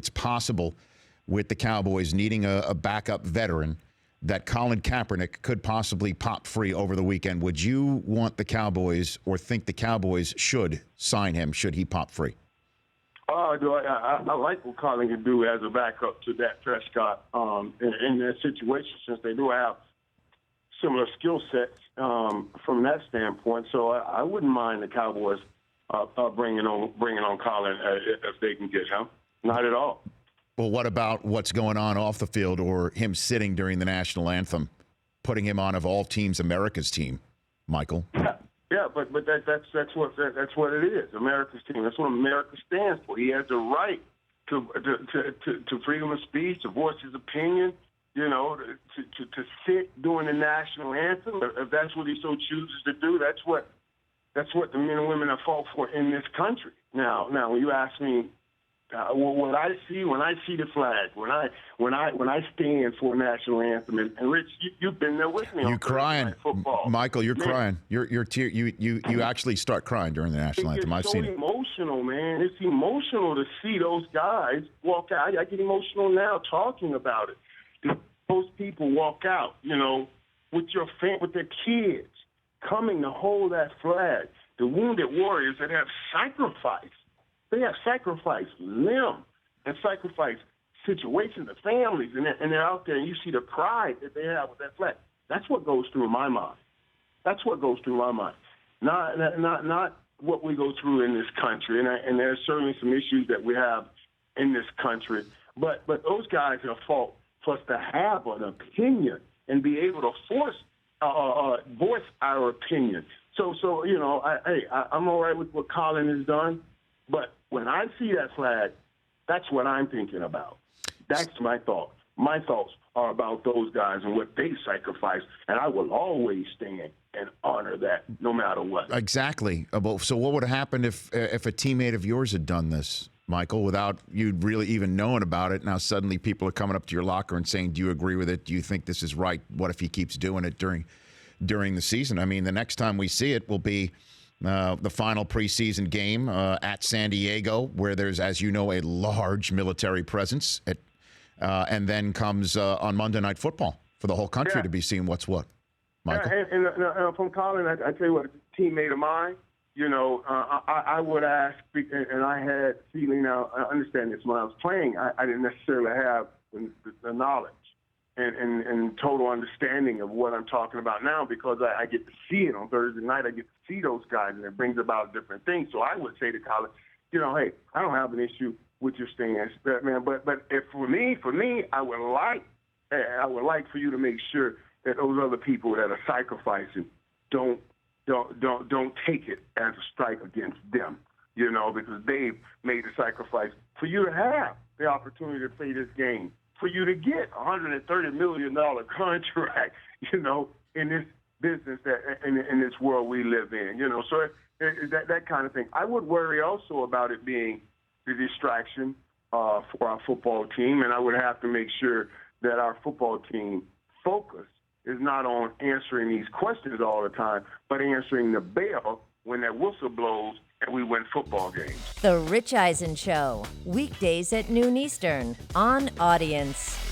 it's possible with the Cowboys needing a backup veteran that Colin Kaepernick could possibly pop free over the weekend. Would you want the Cowboys or think the Cowboys should sign him should he pop free? I like what Colin can do as a backup to Dak Prescott in that situation, since they do have similar skill sets from that standpoint. So I wouldn't mind the Cowboys bringing on Colin if they can get him. Not at all. Well, what about what's going on off the field, or him sitting during the national anthem, putting him on of all teams America's team, Michael? Yeah, but that's what it is. America's team. That's what America stands for. He has the right to freedom of speech, to voice his opinion. You know, to sit during the national anthem. If that's what he so chooses to do, that's what the men and women have fought for in this country. Now, when you ask me, what I see when I see the flag, when I stand for a national anthem, and Rich, you've been there with me. You're crying, football. Michael. You're crying. You actually start crying during the national anthem. I've seen it. It's so emotional, man. It's emotional to see those guys walk out. I get emotional now talking about it. Those people walk out, you know, with their kids, coming to hold that flag. The wounded warriors that have sacrificed. They have sacrificed limb and sacrificed situations of families, and they're out there, and you see the pride that they have with that flag. That's what goes through my mind. That's what goes through my mind. Not what we go through in this country, and there's certainly some issues that we have in this country. But those guys have fought for us to have an opinion and be able to voice our opinion. So you know, I'm all right with what Colin has done. But when I see that flag, that's what I'm thinking about. That's my thought. My thoughts are about those guys and what they sacrificed, and I will always stand and honor that no matter what. Exactly. So what would have happened if a teammate of yours had done this, Michael, without you really even knowing about it? Now suddenly people are coming up to your locker and saying, do you agree with it? Do you think this is right? What if he keeps doing it during the season? I mean, the next time we see it will be the final preseason game at San Diego, where there's, as you know, a large military presence, and then comes on Monday Night Football for the whole country to be seeing what's what. Michael? Yeah, and from Colin, I tell you what, a teammate of mine, you know, I would ask, and I had feeling now, I understand this, when I was playing, I didn't necessarily have the knowledge and total understanding of what I'm talking about now, because I get to see it on Thursday night. I get to see those guys, and it brings about different things. So I would say to Colin, you know, hey, I don't have an issue with your stance, man. But if for me, I would like for you to make sure that those other people that are sacrificing don't take it as a strike against them, you know, because they've made the sacrifice for you to have the opportunity to play this game, for you to get a $130 million contract, you know, in this business, in this world we live in, you know. So that kind of thing. I would worry also about it being the distraction for our football team, and I would have to make sure that our football team focus is not on answering these questions all the time, but answering the bell when that whistle blows and we win football games. The Rich Eisen Show, weekdays at noon Eastern on Audience.